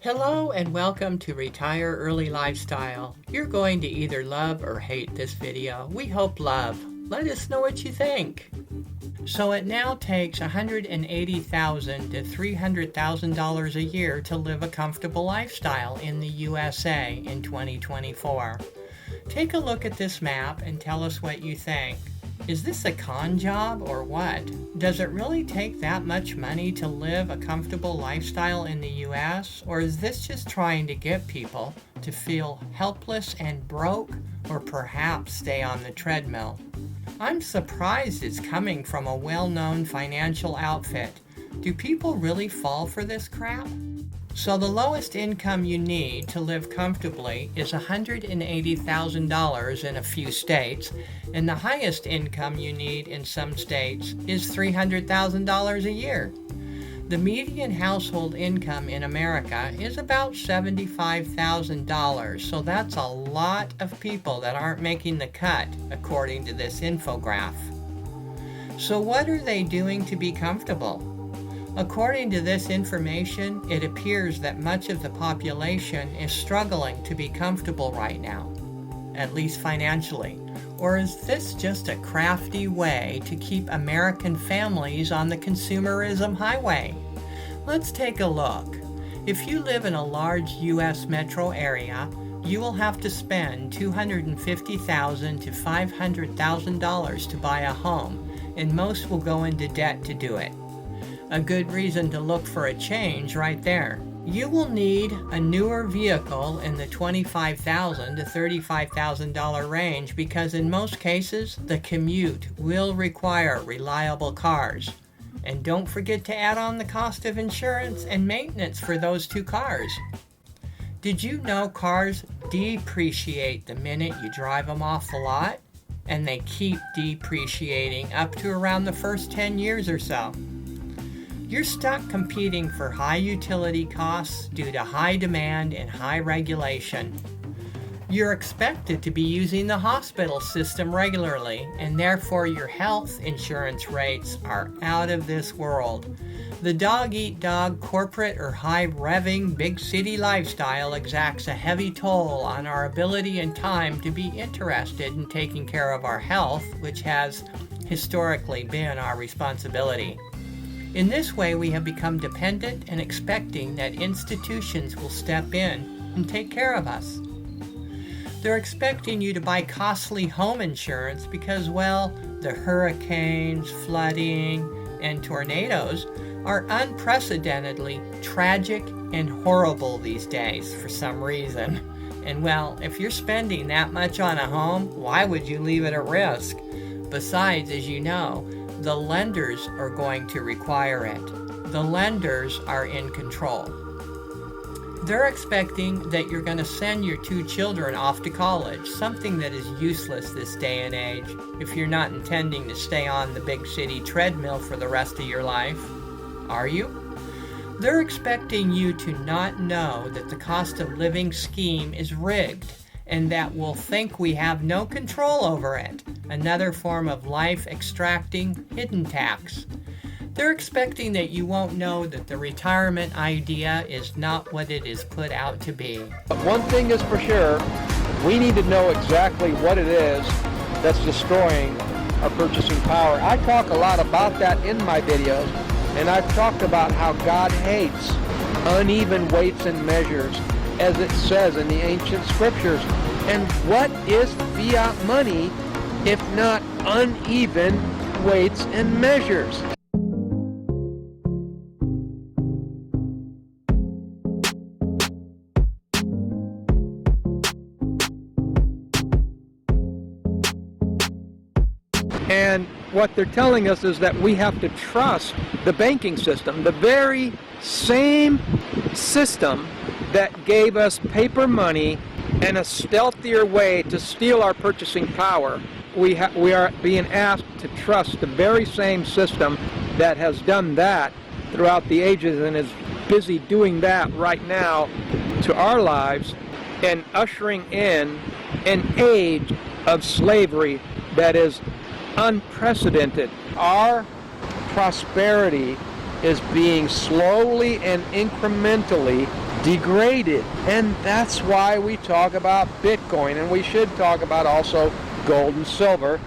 Hello and welcome to Retire Early Lifestyle. You're going to either love or hate this video. We hope love. Let us know what you think. So it now takes $180,000 to $300,000 a year to live a comfortable lifestyle in the USA in 2024. Take a look at this map and tell us what you think. Is this a con job or what? Does it really take that much money to live a comfortable lifestyle in the US? Or is this just trying to get people to feel helpless and broke, or perhaps stay on the treadmill? I'm surprised it's coming from a well-known financial outfit. Do people really fall for this crap? So the lowest income you need to live comfortably is $180,000 in a few states, and the highest income you need in some states is $300,000 a year. The median household income in America is about $75,000, so that's a lot of people that aren't making the cut, according to this infograph. So what are they doing to be comfortable? According to this information, it appears that much of the population is struggling to be comfortable right now, at least financially. Or is this just a crafty way to keep American families on the consumerism highway? Let's take a look. If you live in a large U.S. metro area, you will have to spend $250,000 to $500,000 to buy a home, and most will go into debt to do it. A good reason to look for a change right there. You will need a newer vehicle in the $25,000 to $35,000 range because in most cases, the commute will require reliable cars. And don't forget to add on the cost of insurance and maintenance for those two cars. Did you know cars depreciate the minute you drive them off the lot? And they keep depreciating up to around the first 10 years or so. You're stuck competing for high utility costs due to high demand and high regulation. You're expected to be using the hospital system regularly, and therefore your health insurance rates are out of this world. The dog-eat-dog corporate or high-revving big city lifestyle exacts a heavy toll on our ability and time to be interested in taking care of our health, which has historically been our responsibility. In this way, we have become dependent and expecting that institutions will step in and take care of us. They're expecting you to buy costly home insurance because, well, the hurricanes, flooding, and tornadoes are unprecedentedly tragic and horrible these days for some reason. And well, if you're spending that much on a home, why would you leave it at risk? Besides, as you know, the lenders are going to require it. The lenders are in control. They're expecting that you're going to send your two children off to college, something that is useless this day and age if you're not intending to stay on the big city treadmill for the rest of your life. Are you? They're expecting you to not know that the cost of living scheme is rigged and that we'll think we have no control over it, another form of life-extracting hidden tax. They're expecting that you won't know that the retirement idea is not what it is put out to be. But one thing is for sure, we need to know exactly what it is that's destroying our purchasing power. I talk a lot about that in my videos, and I've talked about how God hates uneven weights and measures, as it says in the ancient scriptures. And what is fiat money if not uneven weights and measures? And what they're telling us is that we have to trust the banking system, the very same system that gave us paper money and a stealthier way to steal our purchasing power. We are being asked to trust the very same system that has done that throughout the ages and is busy doing that right now to our lives and ushering in an age of slavery that is unprecedented. Our prosperity is being slowly and incrementally degraded. And that's why we talk about Bitcoin, and we should talk about also gold and silver,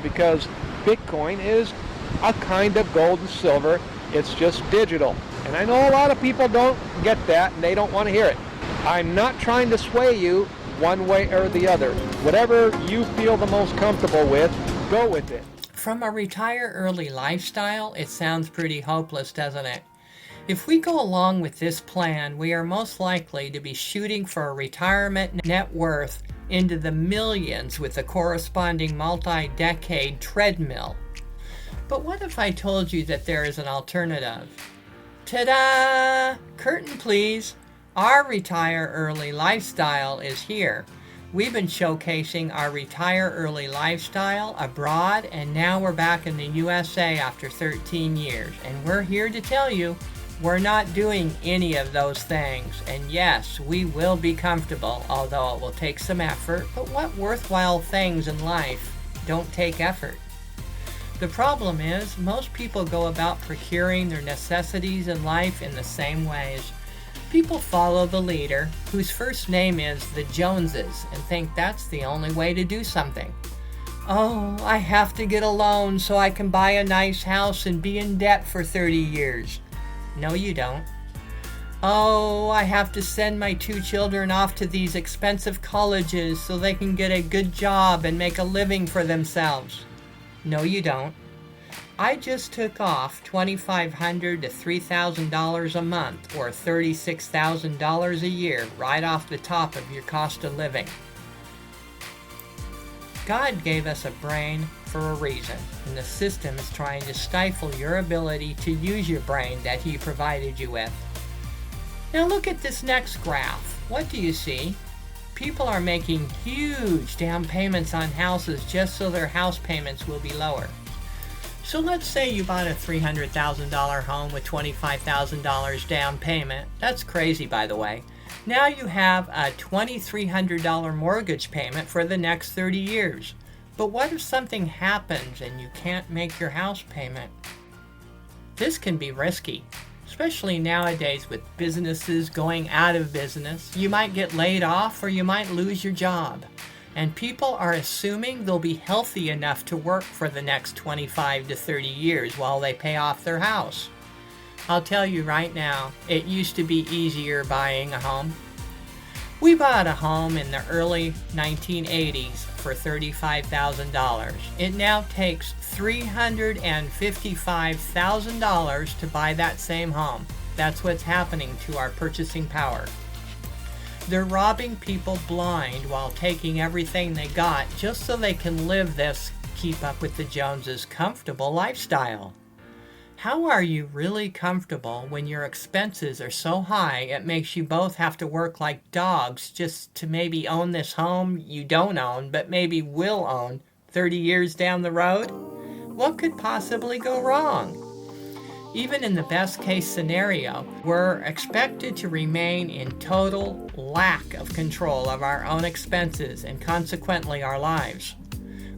because Bitcoin is a kind of gold and silver. It's just digital. And I know a lot of people don't get that and they don't want to hear it. I'm not trying to sway you one way or the other. Whatever you feel the most comfortable with, go with it. From a retire early lifestyle, it sounds pretty hopeless, doesn't it? If we go along with this plan, we are most likely to be shooting for a retirement net worth into the millions with a corresponding multi-decade treadmill. But what if I told you that there is an alternative? Ta-da! Curtain, please. Our retire early lifestyle is here. We've been showcasing our retire early lifestyle abroad, and now we're back in the USA after 13 years. And we're here to tell you we're not doing any of those things. And yes, we will be comfortable, although it will take some effort. But what worthwhile things in life don't take effort? The problem is, most people go about procuring their necessities in life in the same ways. People follow the leader, whose first name is the Joneses, and think that's the only way to do something. Oh, I have to get a loan so I can buy a nice house and be in debt for 30 years. No, you don't. Oh, I have to send my 2 children off to these expensive colleges so they can get a good job and make a living for themselves. No, you don't. I just took off $2,500 to $3,000 a month, or $36,000 a year, right off the top of your cost of living. God gave us a brain for a reason, and the system is trying to stifle your ability to use your brain that He provided you with. Now look at this next graph. What do you see? People are making huge down payments on houses just so their house payments will be lower. So let's say you bought a $300,000 home with $25,000 down payment. That's crazy, by the way. Now you have a $2,300 mortgage payment for the next 30 years. But what if something happens and you can't make your house payment? This can be risky, especially nowadays with businesses going out of business. You might get laid off or you might lose your job. And people are assuming they'll be healthy enough to work for the next 25 to 30 years while they pay off their house. I'll tell you right now, it used to be easier buying a home. We bought a home in the early 1980s for $35,000. It now takes $355,000 to buy that same home. That's what's happening to our purchasing power. They're robbing people blind while taking everything they got just so they can live this keep up with the Joneses comfortable lifestyle. How are you really comfortable when your expenses are so high it makes you both have to work like dogs just to maybe own this home you don't own but maybe will own 30 years down the road? What could possibly go wrong? Even in the best case scenario, we're expected to remain in total lack of control of our own expenses and consequently our lives.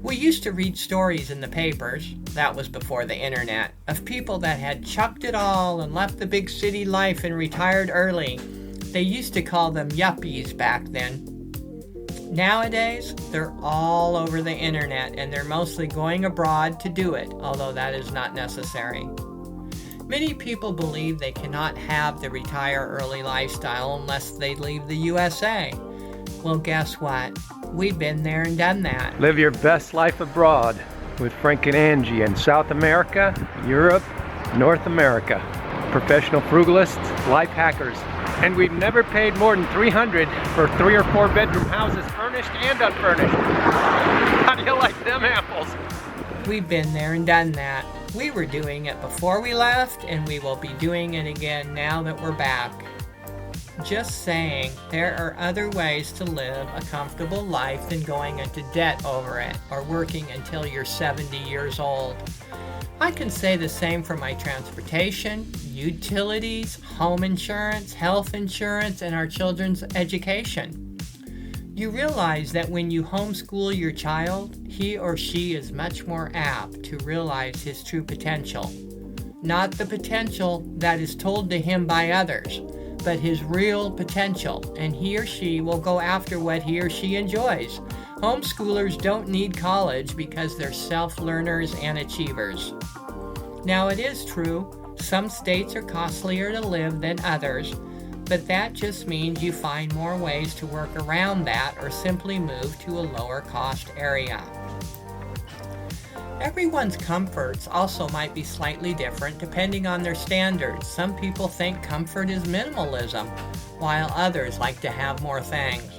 We used to read stories in the papers, that was before the internet, of people that had chucked it all and left the big city life and retired early. They used to call them yuppies back then. Nowadays, they're all over the internet and they're mostly going abroad to do it, although that is not necessary. Many people believe they cannot have the retire early lifestyle unless they leave the USA. Well, guess what? We've been there and done that. Live your best life abroad with Frank and Angie in South America, Europe, North America. Professional frugalists, life hackers. And we've never paid more than $300 for 3 or 4 bedroom houses, furnished and unfurnished. How do you like them apples? We've been there and done that. We were doing it before we left, and we will be doing it again now that we're back. Just saying, there are other ways to live a comfortable life than going into debt over it, or working until you're 70 years old. I can say the same for my transportation, utilities, home insurance, health insurance, and our children's education. You realize that when you homeschool your child, he or she is much more apt to realize his true potential. not the potential that is told to him by others, but his real potential, and he or she will go after what he or she enjoys. Homeschoolers don't need college because they're self-learners and achievers. Now, it is true, some states are costlier to live than others, but that just means you find more ways to work around that or simply move to a lower cost area. Everyone's comforts also might be slightly different depending on their standards. Some people think comfort is minimalism, while others like to have more things.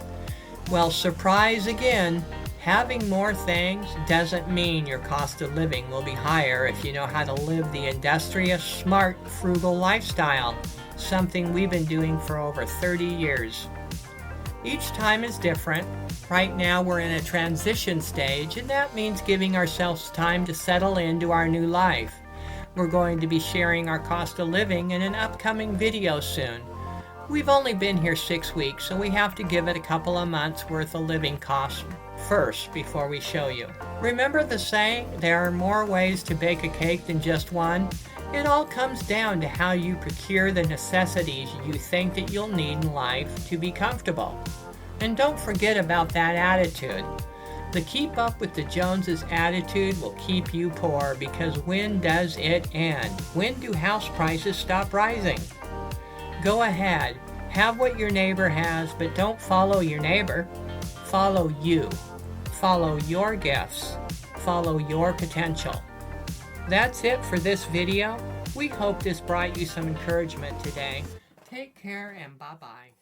Well, surprise again, having more things doesn't mean your cost of living will be higher if you know how to live the industrious, smart, frugal lifestyle, something we've been doing for over 30 years. Each time is different. Right now we're in a transition stage, and that means giving ourselves time to settle into our new life. We're going to be sharing our cost of living in an upcoming video soon. We've only been here 6 weeks, so we have to give it a couple of months worth of living costs first before we show you. Remember the saying, there are more ways to bake a cake than just one? It all comes down to how you procure the necessities you think that you'll need in life to be comfortable. And don't forget about that attitude. The keep up with the Joneses attitude will keep you poor, because when does it end? When do house prices stop rising? Go ahead, have what your neighbor has, but don't follow your neighbor. Follow you. Follow your gifts. Follow your potential. That's it for this video. We hope this brought you some encouragement today. Take care and bye-bye.